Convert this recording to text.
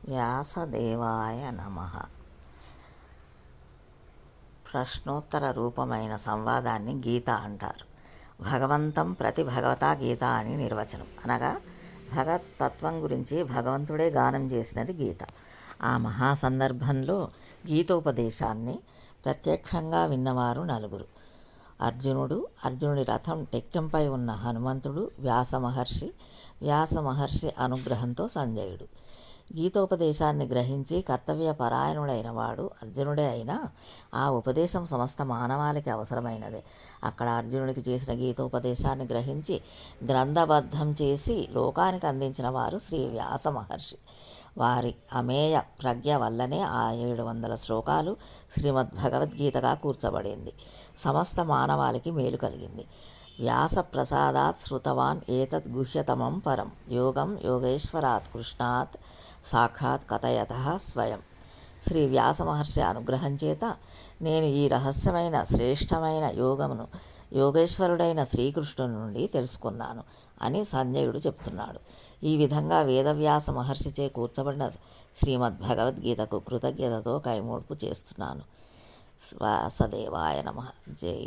వ్యాసదేవాయ నమః. ప్రశ్నోత్తర రూపమైన సంవాదాన్ని గీత అంటారు. భగవంతం ప్రతి భగవతా గీత అని నిర్వచనం. అనగా భగవతత్వం గురించి భగవంతుడే గానం చేసినది గీత. ఆ మహా సందర్భంలో గీతోపదేశాన్ని ప్రత్యక్షంగా విన్నవారు నలుగురు: అర్జునుడి రథం టెక్కెంపై ఉన్న హనుమంతుడు, వ్యాస మహర్షి అనుగ్రహంతో సంజయుడు. గీతోపదేశాన్ని గ్రహించి కర్తవ్య పరాయణుడైన వాడు అర్జునుడే అయినా ఆ ఉపదేశం సమస్త మానవాళికి అవసరమైనదే. అక్కడ అర్జునుడికి చేసిన గీతోపదేశాన్ని గ్రహించి గ్రంథబద్ధం చేసి లోకానికి అందించిన వారు శ్రీ వ్యాస మహర్షి. వారి అమేయ ప్రజ్ఞ వల్లనే ఆ 700 శ్లోకాలు శ్రీమద్భగవద్గీతగా కూర్చబడింది. సమస్త మానవాళికి మేలు కలిగింది. వ్యాస ప్రసాదాత్ శృతవాన్ ఏతత్ గుహ్యతమం పరం యోగం యోగేశ్వరాత్ కృష్ణాత్ సాక్షాత్ కథయతః స్వయం. శ్రీ వ్యాస మహర్షి అనుగ్రహం చేత నేను ఈ రహస్యమైన శ్రేష్టమైన యోగమును యోగేశ్వరుడైన శ్రీకృష్ణుని నుండి తెలుసుకున్నాను అని సంజయుడు చెప్తున్నాడు. ఈ విధంగా వేదవ్యాస మహర్షిచే కూర్చబడిన శ్రీమద్భగవద్గీతకు కృతజ్ఞతతో కైమోడ్పు చేస్తున్నాను. వాసుదేవాయ నమః. జై